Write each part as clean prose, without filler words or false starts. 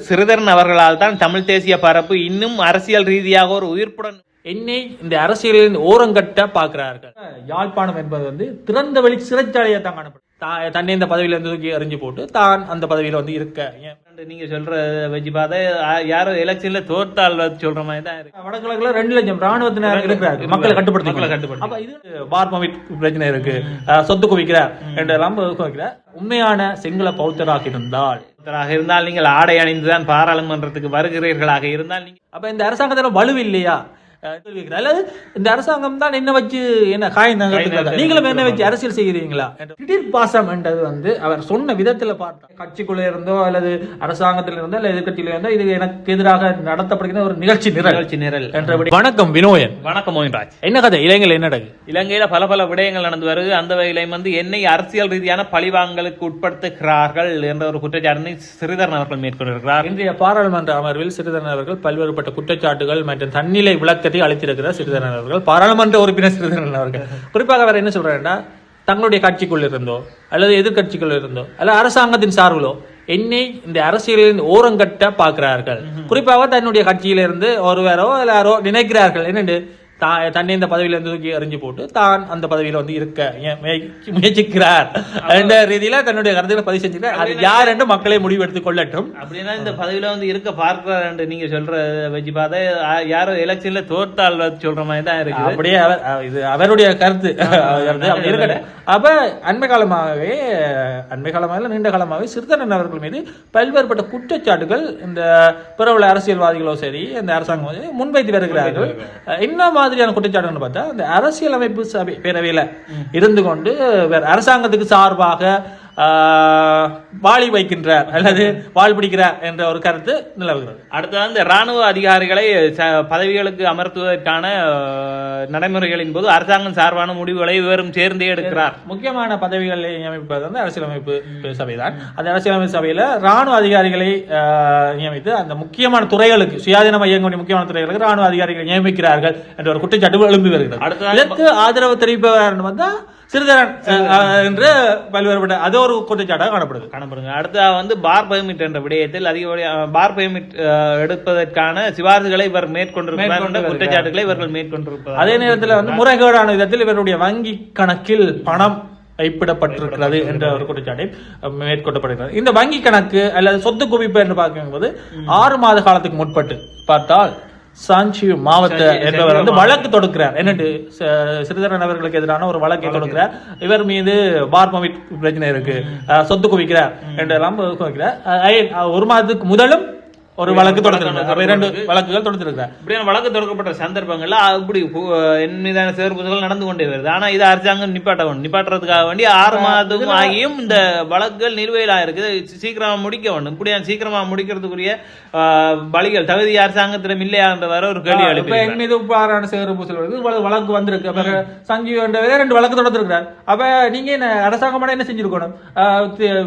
சிறிதரன் அவர்களால் தான் தமிழ் தேசிய பரப்பு இன்னும் அரசியல் ரீதியாக ஒரு உயிர்ப்புடன் என்னை இந்த அரசியலில் ஓரங்கட்ட பார்க்கிறார்கள். யாழ்ப்பாணம் என்பது திறந்த வெளி சிறைச்சாலையை தான் காணப்படும். தன்னை இந்த பதவியில இருந்து தூக்கி எறிஞ்சு போட்டு தான் அந்த பதவியில இருக்க. நீங்க சொல்ற வச்சு பார்த்தா யாரோ எலெக்ஷன்ல தோற்றால் சொல்ற மாதிரி தான் இருக்கு. வடகிழக்குல 2 லட்சம் ராணுவத்தினர் இருக்கிறார், மக்களை கட்டுப்படுத்தி. அப்ப இது பார்மவிட் பிரச்சனை இருக்கு, சொத்து குவிக்கிறார் என்றெல்லாம் குவிக்கிறார். உண்மையான சிங்கள பௌத்தராக இருந்தால் நீங்கள் ஆடை அணிந்துதான் பாராளுமன்றத்துக்கு வருகிறீர்களாக இருந்தால் நீங்க அப்ப இந்த அரசாங்கத்துல வலு இல்லையா? அல்லது இந்த அரசாங்கம் தான் என்ன வச்சு என்ன நீங்களும் என்ன வச்சு அரசியல் செய்கிறீங்களா? திடீர் பாசம் என்றது அவர் சொன்ன விதத்துல பார்த்தா கட்சிக்குள்ள இருந்தோ அல்லது அரசாங்கத்தில் இருந்தோ அல்லது எதிர்கட்சியில இருந்தோ இது எனக்கு எதிராக நடத்தப்படுகிற ஒரு நிகழ்ச்சி நிரல் என்றபடி. வணக்கம் வினோயன். வணக்கம் மோகன்ராஜ். என்ன கதை இலங்கையில் என்ன நடக்குது? இலங்கையில பல விடயங்கள் நடந்து வருது. அந்த வகையில என்னை அரசியல் ரீதியான பழிவாங்கலுக்கு உட்படுத்துகிறார்கள் என்ற ஒரு குற்றச்சாட்டினை சிறிதரன் அவர்கள் மேற்கொண்டிருக்கிறார். இன்றைய பாராளுமன்ற அமர்வில் சிறிதரன் அவர்கள் பல்வேறுபட்ட குற்றச்சாட்டுகள் மற்றும் தன்னிலை விளக்க அளித்திருக்கிறார். சிறிதரன் அவர்கள் பாராளுமன்ற உறுப்பினர் சிறிதரன் அவர்கள் குறிப்பாக அவர் என்ன சொல்றாருன்னா, தங்களுடைய கட்சிக்குள் இருந்தோ அல்லது எதிர்கட்சிக்குள் இருந்தோ அல்ல அரசாங்கத்தின் சார்பிலோ என்னை இந்த அரசியலில் ஓரங்கட்ட பார்க்கிறார்கள். குறிப்பாக தன்னுடைய கட்சியிலிருந்து ஒருவரோ அல்ல யாரோ நினைக்கிறார்கள் என்னென்று தன்னை இந்த பதவியில இருந்து தூக்கி எறிஞ்சு போட்டு தான் அந்த பதவியில இருக்க முயற்சிக்கிறார் என்ற ரீதியில தன்னுடைய கருத்துக்களை பதிவு செஞ்சுக்கிறார். அது யார் என்று மக்களை முடிவெடுத்துக் கொள்ளட்டும். அப்படின்னா இந்த பதவியில இருக்க பார்க்கிறார் என்று நீங்க சொல்ற வச்சு பார்த்தா யாரோ எலெக்ஷன்ல தோற்றால் சொல்ற மாதிரி தான் இருக்கு. அப்படியே இது அவருடைய கருத்து அப்படி இருக்கட்டும். அப்ப அண்மை காலமாக நீண்ட காலமாகவே சிறிதரன் அவர்கள் மீது பல்வேறுபட்ட குற்றச்சாட்டுகள் இந்த பிறவுள்ள அரசியல்வாதிகளோ சரி இந்த அரசாங்கம் முன்வைத்து வருகிறார்கள். என்ன மாதிரியான குற்றச்சாட்டுன்னு பார்த்தா, இந்த அரசியலமைப்பு சபை பேரவையில இருந்து கொண்டு அரசாங்கத்துக்கு சார்பாக வாளி வைக்கின்றார் அல்லது வாழ் பிடிக்கிறார் என்ற ஒரு கருத்து நிலவுகிறது. அடுத்தது இந்த ராணுவ அதிகாரிகளை பதவிகளுக்கு அமர்த்துவதற்கான நடைமுறைகளின் போது அரசாங்கம் சார்பான முடிவுகளை இவரும் சேர்ந்தே எடுக்கிறார். முக்கியமான பதவிகளை நியமிப்பது அரசியலமைப்பு சபைதான். அந்த அரசியலமைப்பு சபையில ராணுவ அதிகாரிகளை நியமித்து அந்த முக்கியமான துறைகளுக்கு சுயாதீனமாக இயங்கக்கூடிய முக்கியமான துறைகளுக்கு ராணுவ அதிகாரிகளை நியமிக்கிறார்கள் என்ற ஒரு குற்றச்சாட்டு எழும்பி வருகிறது. இதற்கு ஆதரவு தெரிவிப்பவர் வந்தா சிறிதரன் என்று பல்வேறுபட்ட அது ஒரு குற்றச்சாட்டாக காணப்படுங்க. அடுத்த பார் பெர்மிட் என்ற விடயத்தில் அதிகப்படியாக பார் பெர்மிட் எடுப்பதற்கான சிபாரிசுகளை இவர் மேற்கொண்டிருக்கிறார், குற்றச்சாட்டுகளை இவர்கள் மேற்கொண்டிருப்பார். அதே நேரத்தில் முறைகேடான விதத்தில் இவருடைய வங்கி கணக்கில் பணம் வைப்பிடப்பட்டிருக்கிறது என்ற ஒரு குற்றச்சாட்டை மேற்கொள்ளப்படுகிறது. இந்த வங்கி கணக்கு அல்லது சொத்து குவிப்பு என்று பார்க்கும்போது 6 மாத காலத்துக்கு முற்பட்டு பார்த்தால் சாஞ்சி மாவட்ட என்பவர் வழக்கு தொடுக்கிறார். என்னட்டு சிறிதரன் அவர்களுக்கு எதிரான ஒரு வழக்கை தொடுக்கிறார். இவர் மீது பார்மவிட் பிரச்சனை இருக்கு, சொத்து குவிக்கிறார் என்றெல்லாம் குவிக்கிறார். 1 மாதத்துக்கு முதலும் ஒரு வழக்கு தொடர்ந்திருக்கிறார். 2 வழக்குகள் தொடர்ந்திருக்கிறார். இப்படியான வழக்கு தொடர்க்கப்பட்ட சந்தர்ப்பங்கள்ல அப்படி என் மீதான சேர்ப்புகள் நடந்து கொண்டே வருது. ஆனா இது அரசாங்கம் நிப்பாட்டுறதுக்காக வேண்டி 6 மாதத்துக்கும் ஆகியும் இந்த வழக்குகள் நிலுவையிலா இருக்குது. சீக்கிரமா முடிக்க வேண்டும். இப்படியா சீக்கிரமா முடிக்கிறதுக்குரிய வழிகள் தகுதி அரசாங்கத்திடம் இல்லையா என்ற வர ஒரு கேள்வி எழுப்பி என் மீது பாரான சேகர பூசல் வழக்கு வந்திருக்கு. சஞ்சீவ் என்ற 2 வழக்கு தொடர்ந்திருக்கிறார். அப்ப நீங்க என்ன அரசாங்கம் என்ன செஞ்சிருக்கணும்?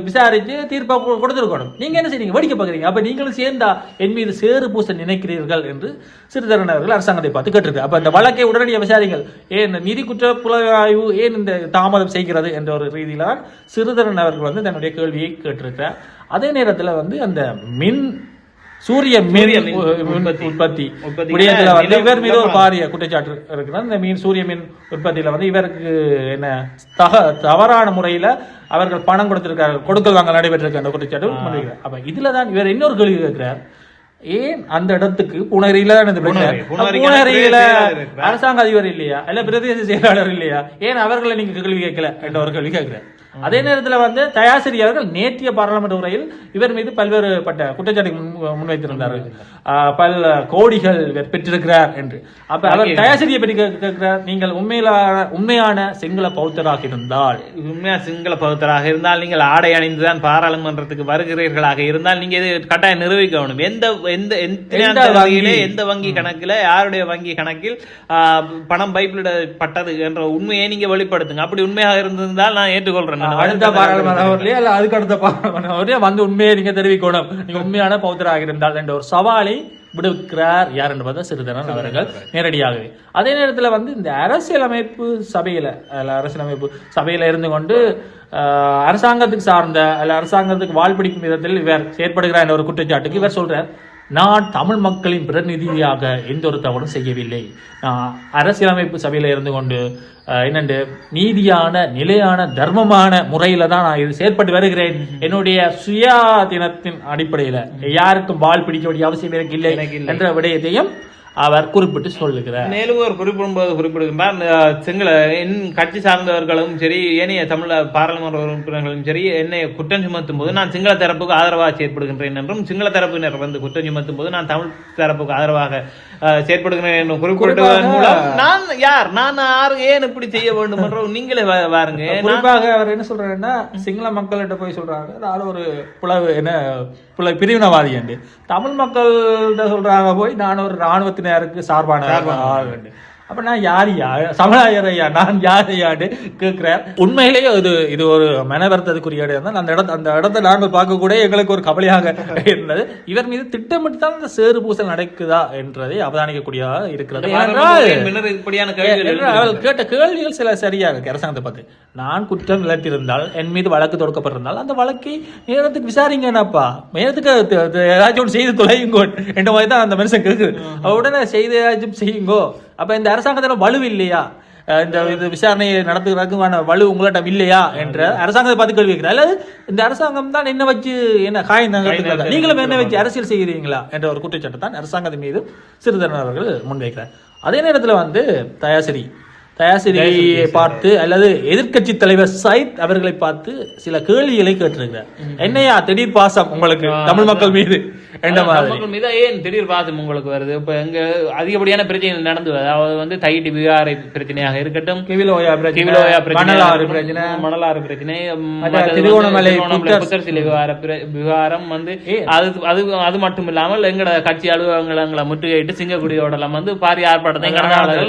விசாரிச்சு தீர்ப்பா கொடுத்திருக்கணும். நீங்க என்ன செய்றீங்க? வேடிக்கை பாக்குறீங்க. அப்ப நீங்களும் சேர்ந்தா என் மீது சேறு பூச நினைக்கிறீர்கள் என்று சிறிதரன் அவர்கள் அரசாங்கத்தை பார்த்து கேட்டிருக்கார். அப்ப இந்த வழக்கை உடனடியாக விசாரிங்கள், ஏன் நிதி குற்ற புலனாய்வு ஏன் இந்த தாமதம் செய்கிறது என்ற ஒரு ரீதியில சிறிதரன் அவர்கள் தன்னுடைய கேள்வியை கேட்டிருக்கிறார். அதே நேரத்தில் அந்த சூரிய மின் உற்பத்தி விடயத்தில் இவர் மீது ஒரு பாரிய குற்றச்சாட்டு இருக்கிறார். இந்த சூரிய மின் உற்பத்தியில இவருக்கு என்ன தவறான முறையில அவர்கள் பணம் கொடுத்திருக்கார்கள், கொடுக்கல் வாங்கல் நடைபெற்றிருக்க அந்த குற்றச்சாட்டு. அப்ப இதுலதான் இவர் இன்னொரு கேள்வி கேட்கிறார், ஏன் அந்த இடத்துக்கு புனரியில அரசாங்க அதிபர் இல்லையா அல்ல பிரதேச செயலாளர் இல்லையா, ஏன் அவர்களை நீங்க கேள்வி கேட்கல என்ற ஒரு கேள்வி கேட்கிறார். அதே நேரத்தில் தயாசிரி அவர்கள் நேற்றைய பாராளுமன்ற உரையில் இவர் மீது பல்வேறுபட்ட குற்றச்சாட்டு முன்வைத்திருந்தார்கள். பல கோடிகள் இவர் பெற்றிருக்கிறார் என்று. அப்ப அவர் தயாசிரியை பற்றி கேட்கிறார், நீங்கள் உண்மையான சிங்கள பௌத்தராக இருந்தால் நீங்கள் ஆடை அணிந்துதான் பாராளுமன்றத்துக்கு வருகிறீர்களாக இருந்தால் நீங்க இது கட்டாயம் நிரூபிக்க வேண்டும். எந்த வங்கி கணக்கில் யாருடைய வங்கி கணக்கில் பணம் பைப்பிலிடப்பட்டது என்ற உண்மையை நீங்க வெளிப்படுத்துங்க. அப்படி உண்மையாக இருந்திருந்தால் நான் ஏற்றுக்கொள்றேன். அடுத்த பாராளுமன்ற அவர்களே அல்ல அதுக்கு அடுத்த பாராளுமன்ற அவர்களே வந்து உண்மையை நீங்க தெரிவிக்கணும், நீங்க உண்மையான பௌத்தராக இருந்தால் என்ற ஒரு சவாலை விடுக்கிறார் யார் என்று பார்த்தா சிறிதரன் அவர்கள் நேரடியாகவே. அதே நேரத்தில் வந்து இந்த அரசியலமைப்பு சபையில இருந்து கொண்டு அரசாங்கத்துக்கு சார்ந்த அல்ல அரசாங்கத்துக்கு வாழ்பிடிக்கும் விதத்தில் இவர் செயற்படுகிறார் என்ற ஒரு குற்றச்சாட்டுக்கு இவர் சொல்றார், நான் தமிழ் மக்களின் பிரதிநிதியாக எந்த ஒரு தவறும் செய்யவில்லை, நான் அரசியலமைப்பு சபையில இருந்து கொண்டு என்னண்டு நீதியான நிலையான தர்மமான முறையில தான் நான் இது செயற்பட்டு வருகிறேன், என்னுடைய சுயாதீனத்தின் அடிப்படையில யாருக்கும் வாள் பிடிக்க வேண்டிய அவசியம் எனக்கு இல்லை என்ற விடயத்தையும் அவர் குறிப்பிட்டு சொல்லுகிறார். மேலும் ஒரு குறிப்பிடுகின்றார், சிங்கள என் கட்சி சார்ந்தவர்களும் சரி ஏனைய தமிழ் பாராளுமன்ற உறுப்பினர்களும் சரி என்னை குற்றம் சுமத்தும் போது நான் சிங்கள தரப்புக்கு ஆதரவாக செயற்படுகின்றேன் என்றும், சிங்கள தரப்பினர் வந்து குற்றம் சுமத்தும் போது நான் தமிழ் தரப்புக்கு ஆதரவாக செயற்படுகிறேன் என்றும் குறிப்பிடுவதன் மூலம் நான் யார், நான் யாரு, ஏன் இப்படி செய்ய வேண்டும் என்ற நீங்களே பாருங்க. குறிப்பாக அவர் என்ன சொல்றாருன்னா, சிங்கள மக்கள்கிட்ட போய் சொல்றாங்க நான் ஒரு பிரிவினவாதி என்று, தமிழ் மக்கள்கிட்ட சொல்றாங்க போய் நான் ஒரு இராணுவத்தினருக்கு சார்பான ஆள். அப்ப நான் யாரையா சமலாயரையா நான் யாரையான்னு கேட்கிறார். உண்மையிலேயே இது ஒரு மனவர்த்ததுக்குரிய இடம் தான். அந்த இடத்தை நாங்கள் பார்க்க கூட எங்களுக்கு ஒரு கவலையாக இருந்தது. இவர் மீது திட்டமிட்டு தான் இந்த சேறு பூசல் நடக்குதா என்றதை அவதானிக்கக்கூடியதாக இருக்கிறது. கேட்ட கேள்விகள் சில சரியா இருக்கு. அரசாங்கத்தை பார்த்து நான் குற்றம் இழைத்திருந்தால் என் மீது வழக்கு தொடுக்கப்பட்டிருந்தால் அந்த வழக்கை நேரத்துக்கு விசாரிங்கன்னாப்பா, நேரத்துக்கு ஏதாச்சும் செய்து தொலையுங்கோ என்ற மாதிரி தான் அந்த மனுஷன் கேட்குது. உடனே செய்து ஏதாச்சும் செய்யுங்கோ. அப்ப இந்த அரசாங்கத்தில வலு இல்லையா, இந்த விசாரணையை நடத்துவதற்கான வலு உங்கள்கிட்ட இல்லையா என்ற அரசாங்கத்தை பார்த்து கேள்வி வைக்கிறார். அல்லது இந்த அரசாங்கம் தான் என்ன வச்சு என்ன காயம் நீங்களும் என்ன வச்சு அரசியல் செய்கிறீங்களா என்ற ஒரு குற்றச்சாட்டு தான் அரசாங்கத்தின் மீது சிறிதரன் அவர்கள் முன்வைக்கிறார். அதே நேரத்தில் வந்து தயாசிரியை பார்த்து அல்லது எதிர்கட்சி தலைவர் சயித் அவர்களை பார்த்து சில கேள்விகளை கேட்டிருக்கிறார். என்னையா திடீர் பாசம் உங்களுக்கு தமிழ் மக்கள் மீது ஏன் திடீர் பாசம் உங்களுக்கு வருது? இப்ப எங்க அதிகப்படியான பிரச்சனை நடந்து, அதாவது வந்து தையிட்டு விகாரை பிரச்சனையாக இருக்கட்டும், மணலாறு பிரச்சனை, திருகோணமலை புத்தர் சிலை விவகாரம் வந்து அது மட்டும் இல்லாமல் எங்கட கட்சி அலுவலகங்களை முற்றுகையிட்டு சிங்கக்குடியோட வந்து பாரிய ஆர்ப்பாட்டத்தை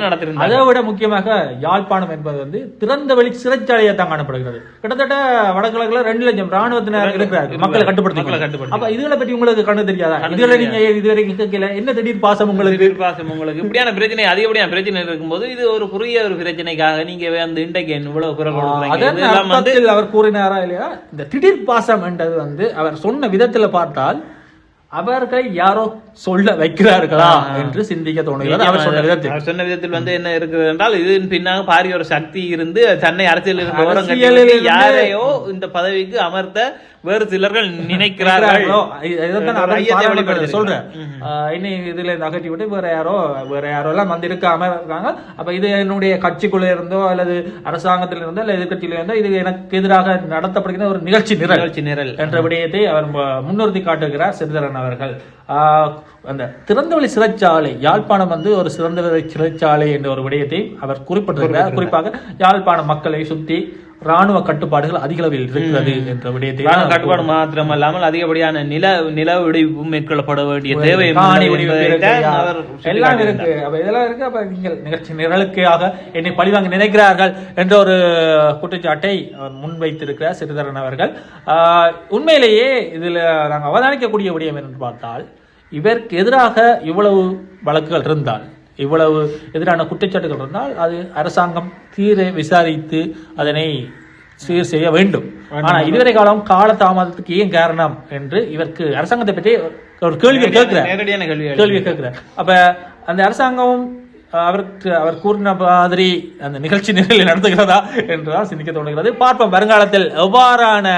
நடத்திருந்தாங்க. அதை விட முக்கியமாக யாழ்ப்பாணம் என்பது வந்து திறந்த வெளி சிறைச்சாலையை தான் காணப்படுகிறது. கிட்டத்தட்ட வடகிழக்குல 2 லட்சம் ராணுவத்தினர் இருக்கிறார்கள் மக்களை கட்டுப்படுத்தி. அப்ப இதுகளை பற்றி உங்களுக்கு கண்டு தெரியாதா? இதுவரை நீங்க இதுவரைக்கும் கேட்கல, என்ன திடீர் பாசம் உங்களுக்கு? இப்படியான பிரச்சனை அதிகப்படியான பிரச்சனை இருக்கும்போது இது ஒரு குறுகிய ஒரு பிரச்சனைக்காக நீங்க வந்து இன்றைக்கு இவ்வளவு குரல் கொடுக்குறீங்க. அவர் கூறினாரா இல்லையா? இந்த திடீர் பாசம் என்றது வந்து அவர் சொன்ன விதத்துல பார்த்தால் அவர்கள் யாரோ சொல்ல வைக்கிறார்களா என்று சிந்திக்க தோணுகிறது. அவர் சொன்ன விதத்தில் வந்து என்ன இருக்குது என்றால், இது பின்னாக பாரிய ஒரு சக்தி இருந்து தன்னை அரசியலில் யாரையோ இந்த பதவிக்கு அமர்த்த வேறு சிலர்கள் நினைக்கிறார்கள். சொல்றேன் இதுல அகற்றி விட்டு வேற யாரோ எல்லாம் வந்து இருக்காம இருக்காங்க. அப்ப இது என்னுடைய கட்சிக்குள்ள இருந்தோ அல்லது அரசாங்கத்தில் இருந்தோ அல்லது எதிர்கட்சியில இருந்தோ இது எனக்கு எதிராக நடத்தப்படுகிற ஒரு நிகழ்ச்சி நிரல் என்ற விடயத்தை அவர் முன்னிறுத்தி காட்டுகிறார் சிறிதரன் அவர்கள். அந்த திறந்தவெளி சிறைச்சாலை யாழ்ப்பாணம் வந்து ஒரு திறந்தவெளி சிறைச்சாலை என்ற ஒரு விடயத்தை அவர் குறிப்பிட்டிருக்கிறார். குறிப்பாக யாழ்ப்பாண மக்களை சுற்றி ராணுவ கட்டுப்பாடுகள் அதிக அளவில் இருக்கிறது என்ற விடயத்தை, கட்டுப்பாடு மாத்திரமல்லாமல் அதிகப்படியான நில வெடிப்பு மேற்கொள்ளப்பட வேண்டிய தேவை எல்லாம் இருக்கு. அப்ப இதெல்லாம் இருக்கு. அப்ப நீங்கள் நிகழ்ச்சி நிரலுக்காக என்னை பழிவாங்க நினைக்கிறார்கள் என்ற ஒரு குற்றச்சாட்டை அவர் முன்வைத்திருக்கிறார் சிறிதரன் அவர்கள். உண்மையிலேயே இதுல நாங்கள் அவதானிக்கக்கூடிய விடயம் என்று பார்த்தால், இதற்கு எதிராக இவ்வளவு வழக்குகள் இருந்தால், இவ்வளவு எதிரான குற்றச்சாட்டுகள் இருந்தால் அது அரசாங்கம் தீர விசாரித்து அதனை சீர் செய்ய வேண்டும். ஆனா இதுவரை கால தாமதத்துக்கு ஏன் காரணம் என்று இவருக்கு அரசாங்கத்தை பற்றி ஒரு கேள்வி கேட்கிறார். அப்ப அந்த அரசாங்கம் அவர் கூறின மாதிரி அந்த நிகழ்ச்சி நிரலில் நடத்துகிறதா என்றுதான் சிந்திக்க தோன்றுகிறது. பார்ப்போம் வருங்காலத்தில் எவ்வாறான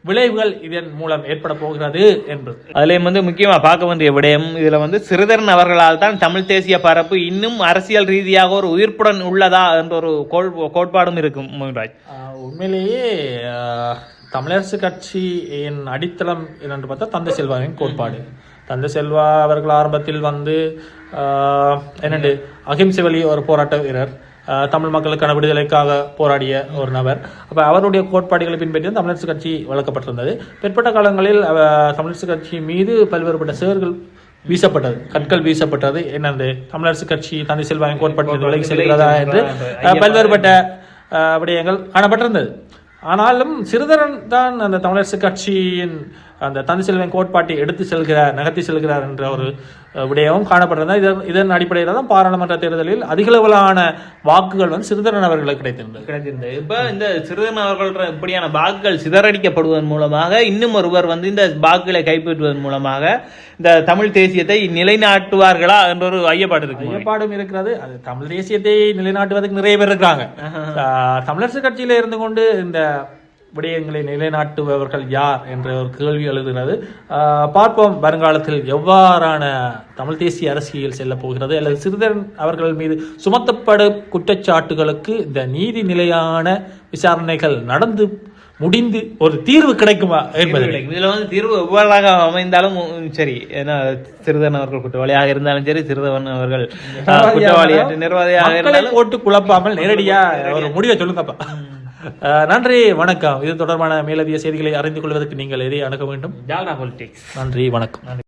விளைவுகள் இதன் மூலம் ஏற்பட போகிறது என்பது. அதுலயும் வந்து முக்கியமா பார்க்க வேண்டிய விடயம், இதுல வந்து சிறிதரன் அவர்களால் தான் தமிழ் தேசிய பரப்பு இன்னும் அரசியல் ரீதியாக ஒரு உயிர்ப்புடன் உள்ளதா என்ற ஒரு கோட்பாடும் இருக்கும். உண்மையிலேயே தமிழரசு கட்சியின் அடித்தளம் என்று பார்த்தா தந்தை செல்வாவின் கோட்பாடு. தந்தை செல்வா அவர்கள் ஆரம்பத்தில் வந்து என்னண்டு அகிம்சை வழி ஒரு போராட்ட வீரர், தமிழ் மக்களுக்கான விடுதலைக்காக போராடிய ஒரு நபர். அப்ப அவருடைய கோட்பாடுகளை பின்பற்றி தமிழரசு கட்சி வளர்க்கப்பட்டிருந்தது. பிற்பட்ட காலங்களில் தமிழரசு கட்சி மீது பல்வேறுபட்ட சேர்கள் வீசப்பட்டது, கற்கள் வீசப்பட்டது. என்னது தமிழரசு கட்சி தந்தை செல்வாயின் கோட்பாட்டில் விலகி செல்கிறதா என்று பல்வேறுபட்ட விடயங்கள் காணப்பட்டிருந்தது. ஆனாலும் சிறிதரன் தான் அந்த தமிழரசு கட்சியின் அந்த தனிச்செல்வன் கோட்பாட்டை எடுத்து செல்கிறார், நகர்த்தி செல்கிறார் என்ற ஒரு விடயமும் காணப்படுறது. இதன் அடிப்படையில் தான் பாராளுமன்ற தேர்தலில் அதிகளவிலான வாக்குகள் வந்து சிறிதரன் அவர்களுக்கு கிடைத்திருந்தது. இப்ப இந்த சிறிதரன் அவர்கள் இப்படியான வாக்குகள் சிதறடிக்கப்படுவதன் மூலமாக இன்னும் ஒருவர் வந்து இந்த வாக்குகளை கைப்பற்றுவதன் மூலமாக இந்த தமிழ் தேசியத்தை நிலைநாட்டுவார்களா என்ற ஒரு ஐயப்பாடு இருக்கு. ஐயப்பாடும் இருக்கிறது. அது தமிழ் தேசியத்தை நிலைநாட்டுவதற்கு நிறைய பேர் இருக்காங்க. தமிழரசு கட்சியில இருந்து கொண்டு இந்த விடயங்களை நிலைநாட்டுபவர்கள் யார் என்ற ஒரு கேள்வி எழுதுகிறது. பார்ப்போம் வருங்காலத்தில் எவ்வாறான தமிழ் தேசிய அரசியல் செல்ல போகிறது, அல்லது சிறிதரன் அவர்கள் மீது சுமத்தப்படும் குற்றச்சாட்டுகளுக்கு இந்த நீதி நிலையான விசாரணைகள் நடந்து முடிந்து ஒரு தீர்வு கிடைக்குமா என்பது. இதுல வந்து தீர்வு எவ்வாறாக அமைந்தாலும் சரி, ஏன்னா சிறிதரன் அவர்கள் குற்றவாளியாக இருந்தாலும் சரி, சிறிதரன் அவர்கள் குற்றவாளி நிர்வாகியாக இருந்தாலும் போட்டு குழப்பாமல் நேரடியா ஒரு முடிவை சொல்லுங்கப்பா. நன்றி, வணக்கம். இது தொடர்பான மேலதிக செய்திகளை அறிந்து கொள்வதற்கு நீங்கள் எதை அணுக வேண்டும்? ஜால்ரா பாலிடிக்ஸ். நன்றி, வணக்கம்.